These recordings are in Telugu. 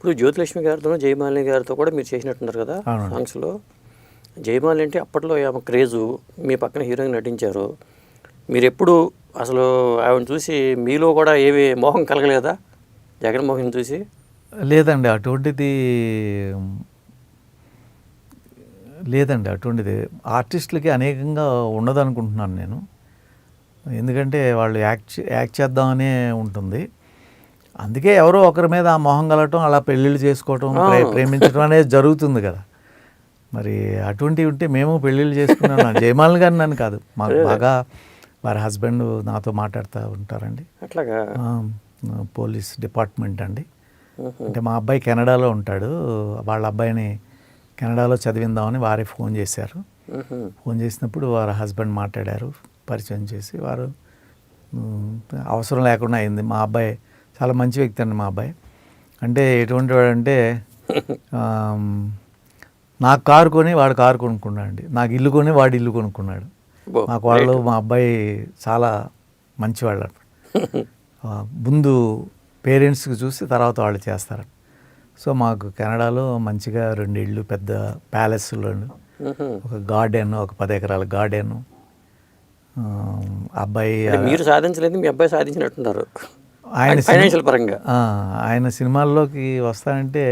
ఇప్పుడు జ్యోతిలక్ష్మి గారితో జయమాలిని గారితో కూడా మీరు చేసినట్టున్నారు కదా సాంగ్స్లో. జయమాలిని అంటే అప్పట్లో ఆమె క్రేజు, మీ పక్కన హీరోయిన్ నటించారు. మీరు ఎప్పుడు అసలు ఆవిడని చూసి మీలో కూడా ఏమి మోహం కలగలేదా జగన్మోహన్ చూసి? లేదండి, అటువంటిది ఆర్టిస్టులకి అనేకంగా ఉండదనుకుంటున్నాను నేను. ఎందుకంటే వాళ్ళు యాక్ట్ చేద్దామనే ఉంటుంది. అందుకే ఎవరో ఒకరి మీద ఆ మొహం కలగటం, అలా పెళ్ళిళ్ళు చేసుకోవటం, ప్రేమించడం అనేది జరుగుతుంది కదా. మరి అటువంటివి ఉంటే మేము పెళ్ళిళ్ళు చేసుకున్నాను. జయమాలిని గారిని నన్ను కాదు, మాకు బాగా వారి హస్బెండ్ నాతో మాట్లాడుతూ ఉంటారండి. అట్లాగా పోలీస్ డిపార్ట్మెంట్ అండి. అంటే మా అబ్బాయి కెనడాలో ఉంటాడు, వాళ్ళ అబ్బాయిని కెనడాలో చదివిందామని వారే ఫోన్ చేశారు. ఫోన్ చేసినప్పుడు వారి హస్బెండ్ మాట్లాడారు, పరిచయం చేసి. వారు అవసరం లేకుండా అయింది. మా అబ్బాయి చాలా మంచి వ్యక్తి అండి. మా అబ్బాయి అంటే ఎటువంటి వాడంటే, నాకు కారు కొని వాడు కారు కొనుక్కున్నాడు అండి, నాకు ఇల్లు కొని వాడు ఇల్లు కొనుక్కున్నాడు. మాకు వాళ్ళు, మా అబ్బాయి చాలా మంచివాళ్ళు. ముందు పేరెంట్స్కి చూసి తర్వాత వాళ్ళు చేస్తారు. సో మాకు కెనడాలో మంచిగా 2 ఇళ్ళు, పెద్ద ప్యాలెస్లో, ఒక గార్డెన్, ఒక 10 ఎకరాల గార్డెన్. అబ్బాయి మీరు సాధించలేదు, మీ అబ్బాయి సాధించినట్టున్నారు ఆయన ఫైనాన్షియల్ పరంగా. ఆయన సినిమాల్లోకి వస్తానంటే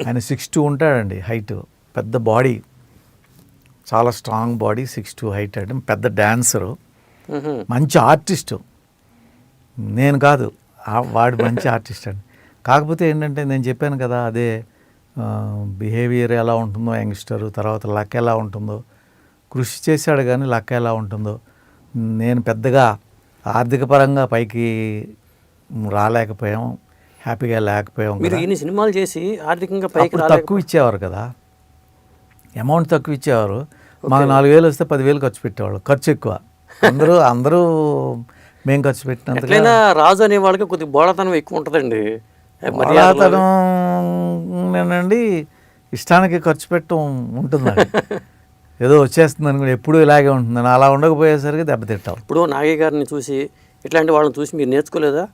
ఆయన 6'2" ఉంటాడండి హైట్, పెద్ద బాడీ, చాలా స్ట్రాంగ్ బాడీ, 6'2" హైట్ అంటే పెద్ద డాన్సరు, మంచి ఆర్టిస్టు. నేను కాదు, వాడు మంచి ఆర్టిస్ట్ అండి. కాకపోతే ఏంటంటే నేను చెప్పాను కదా, అదే బిహేవియర్ ఎలా ఉంటుందో యంగ్స్టరు, తర్వాత లక్ ఎలా ఉంటుందో, కృషి చేశాడు కానీ లక్ ఎలా ఉంటుందో. నేను పెద్దగా ఆర్థిక పరంగా పైకి రాలేకపోయాం, హ్యాపీగా లేకపోయాం. మీరు ఇన్ని సినిమాలు చేసి ఆర్థికంగా పైకి తక్కువ ఇచ్చేవారు కదా, అమౌంట్ తక్కువ ఇచ్చేవారు. మాకు 4,000 వస్తే 10,000 ఖర్చు పెట్టేవాళ్ళు, ఖర్చు ఎక్కువ. అందరూ మేము ఖర్చు పెట్టినంత. రాజు అనే వాళ్ళకి కొద్దిగా బోళతనం ఎక్కువ ఉంటుందండి. నేనండి ఇష్టానికి ఖర్చు పెట్టడం ఉంటుందండి. ఏదో వచ్చేస్తుంది అనుకుని ఎప్పుడు ఇలాగే ఉంటుందని, అలా ఉండకపోయేసరికి దెబ్బతింటాం. ఇప్పుడు నాగయ్య గారిని చూసి, ఇట్లాంటి వాళ్ళని చూసి మీరు నేర్చుకోలేదా?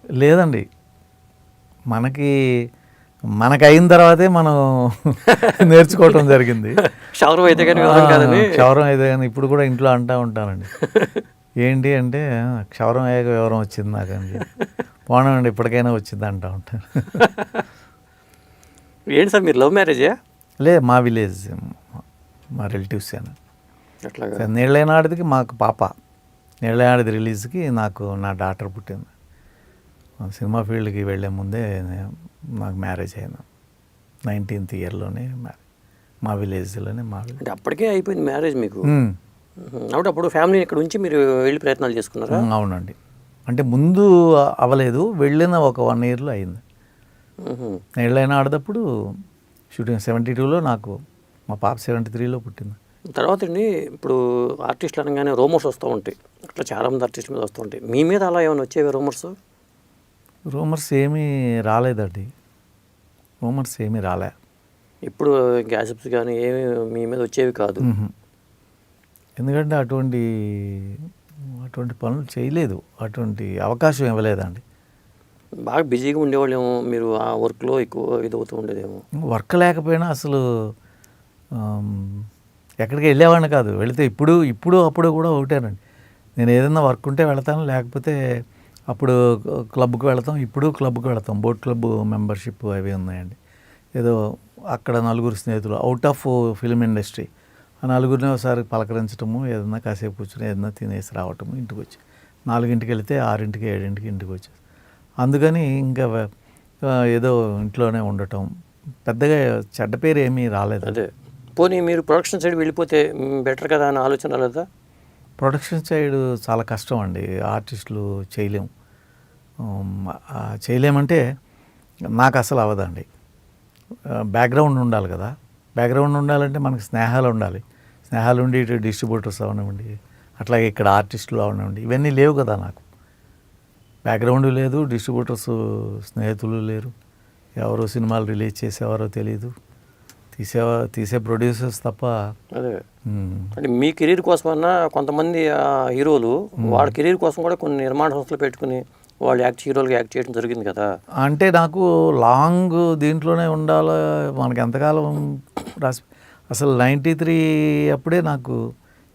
లేదండి, మనకి అయిన తర్వాతే మనం నేర్చుకోవటం జరిగింది. క్షౌరం అయితే కానీ ఇప్పుడు కూడా ఇంట్లో అంటూ ఉంటానండి. ఏంటి అంటే, క్షౌరం అయ్యాక వివరం వచ్చింది నాకండి, పోనండి ఇప్పటికైనా వచ్చింది అంటూ ఉంటాను. ఏంటి సార్, మీరు లవ్ మ్యారేజా? లేదు, మా విలేజ్, మా రిలేటివ్స్ అని. అట్లా నీళ్ళైనాడికి మాకు పాప, నీళ్ళైనాడిది రిలీజ్కి నాకు నా డాటర్ పుట్టింది. సినిమా ఫీల్డ్కి వెళ్ళే ముందే నాకు మ్యారేజ్ అయింది, 19th ఇయర్లోనే మా విలేజ్లోనే. అంటే అప్పటికే అయిపోయింది మ్యారేజ్ మీకు? అప్పుడు ఫ్యామిలీ ఇక్కడ ఉంచి మీరు వెళ్ళి ప్రయత్నాలు చేసుకున్నారా? అవునండి, అంటే ముందు అవ్వలేదు, వెళ్ళిన ఒక 1 yearలో అయింది. నీళ్ళైనా ఆడేటప్పుడు షూటింగ్ 72లో, నాకు మా పాప 73లో పుట్టింది. తర్వాత అండి, ఇప్పుడు ఆర్టిస్టులు అనగానే రూమర్స్ వస్తూ ఉంటాయి, అట్లా చాలామంది ఆర్టిస్టుల మీద వస్తూ ఉంటాయి. మీ మీద అలా ఏమైనా వచ్చేవి రూమర్స్ ఏమీ రాలేదండి, రూమర్స్ ఏమీ రాలే. ఇప్పుడు గ్యాసిప్స్ కానీ ఏమి మీ మీద వచ్చేవి కాదు? ఎందుకంటే అటువంటి పనులు చేయలేదు, అటువంటి అవకాశం ఇవ్వలేదండి. బాగా బిజీగా ఉండేవాళ్ళేమో మీరు, ఆ వర్క్లో ఎక్కువ ఇదవుతూ ఉండేదేమో. వర్క్ లేకపోయినా అసలు ఎక్కడికి వెళ్ళేవాడిని కాదు. వెళితే అప్పుడు కూడా ఒకటేనండి, నేను ఏదైనా వర్క్ ఉంటే వెళతాను, లేకపోతే అప్పుడు క్లబ్కి వెళతాం. ఇప్పుడు క్లబ్కి వెళతాం, బోట్ క్లబ్ మెంబర్షిప్ అవి ఉన్నాయండి. ఏదో అక్కడ 4 స్నేహితులు అవుట్ ఆఫ్ ఫిల్మ్ ఇండస్ట్రీ, ఆ 4 ఒకసారి పలకరించడము, ఏదన్నా కాసేపు కూర్చొని ఏదన్నా తినేసి రావటము, ఇంటికి వచ్చి 4ంటికి వెళితే 6ంటికి 7ంటికి ఇంటికి వచ్చేసి. అందుకని ఇంకా ఏదో ఇంట్లోనే ఉండటం, పెద్దగా చెడ్డ పేరు ఏమీ రాలేదు. అదే, పోనీ మీరు ప్రొడక్షన్ సైడ్ వెళ్ళిపోతే బెటర్ కదా అని ఆలోచన రాలేదా? ప్రొడక్షన్ సైడ్ చాలా కష్టం అండి, ఆర్టిస్టులు చేయలేమంటే నాకు అసలు అవ్వదండి. బ్యాక్గ్రౌండ్ ఉండాలి కదా, బ్యాక్గ్రౌండ్ ఉండాలంటే మనకి స్నేహాలు ఉండాలి. స్నేహాలు ఉండి ఇటు డిస్ట్రిబ్యూటర్స్ అవనివ్వండి, అట్లాగే ఇక్కడ ఆర్టిస్టులు అవనివ్వండి, ఇవన్నీ లేవు కదా. నాకు బ్యాక్గ్రౌండ్ లేదు, డిస్ట్రిబ్యూటర్స్ స్నేహితులు లేరు, ఎవరో సినిమాలు రిలీజ్ చేసేవారో తెలియదు, తీసే ప్రొడ్యూసర్స్ తప్ప. అదే, అంటే మీ కెరీర్ కోసమన్నా కొంతమంది హీరోలు వాళ్ళ కెరీర్ కోసం కూడా కొన్ని నిర్మాణ సంస్థలు పెట్టుకుని వాళ్ళు హీరోలుగా యాక్ట్ చేయడం జరిగింది కదా. అంటే నాకు లాంగ్ దీంట్లోనే ఉండాలి, మనకి ఎంతకాలం రాసి అసలు 93 అప్పుడే నాకు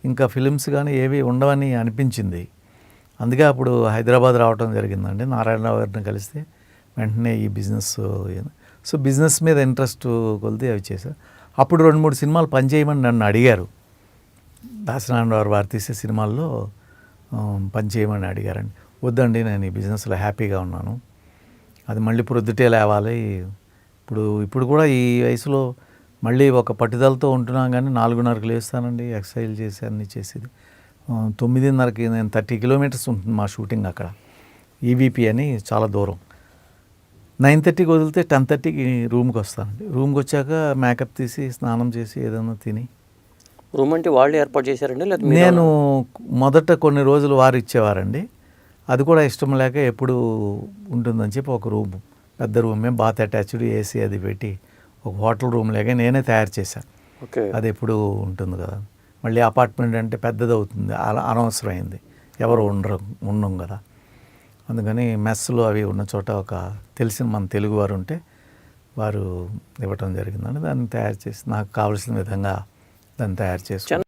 ఇంకా ఫిలిమ్స్ కానీ ఏవి ఉండవని అనిపించింది. అందుకే అప్పుడు హైదరాబాద్ రావడం జరిగిందండి. నారాయణరావు గారిని కలిస్తే వెంటనే ఈ బిజినెస్, సో బిజినెస్ మీద ఇంట్రెస్ట్ కొలితే అవి చేశారు. అప్పుడు 2-3 సినిమాలు పనిచేయమని నన్ను అడిగారు. దాసనారాయణరావు వారు తీసే సినిమాల్లో పనిచేయమని అడిగారండి. వద్దండి, నేను ఈ బిజినెస్లో హ్యాపీగా ఉన్నాను, అది మళ్ళీ ప్రొద్దుటే లేవాలి. ఇప్పుడు కూడా ఈ వయసులో మళ్ళీ ఒక పట్టుదలతో ఉంటున్నాం, కానీ 4:30కి లేస్తానండి, ఎక్సర్సైజ్ చేసి అన్నీ చేసేది. 9:30కి నేను 30 కిలోమీటర్స్ ఉంటుంది మా షూటింగ్ అక్కడ, ఈవీపీ అని చాలా దూరం. 9:30కి వదిలితే 10:30కి రూమ్కి వస్తానండి. రూమ్కి వచ్చాక మేకప్ తీసి స్నానం చేసి ఏదైనా తిని. రూమ్ అంటే వాళ్ళు ఏర్పాటు చేశారండి లేదా నేను మొదట కొన్ని రోజులు వారు ఇచ్చేవారండి, అది కూడా ఇష్టం లేక ఎప్పుడు ఉంటుందని చెప్పి ఒక రూమ్, పెద్ద రూమే, బాత్ అటాచ్డ్, ఏసీ అది పెట్టి ఒక హోటల్ రూమ్ లాగా నేనే తయారు చేశాను. ఓకే. అది ఎప్పుడు ఉంటుంది కదా, మళ్ళీ అపార్ట్మెంట్ అంటే పెద్దది అవుతుంది, అనవసరమైంది, ఎవరు ఉండం కదా. అందుకని మెస్సులు అవి ఉన్న చోట ఒక తెలిసిన మన తెలుగు వారు ఉంటే వారు ఇవ్వటం జరిగిందండి. దాన్ని తయారు చేసి నాకు కావలసిన విధంగా దాన్ని తయారు చేసుకున్నాను.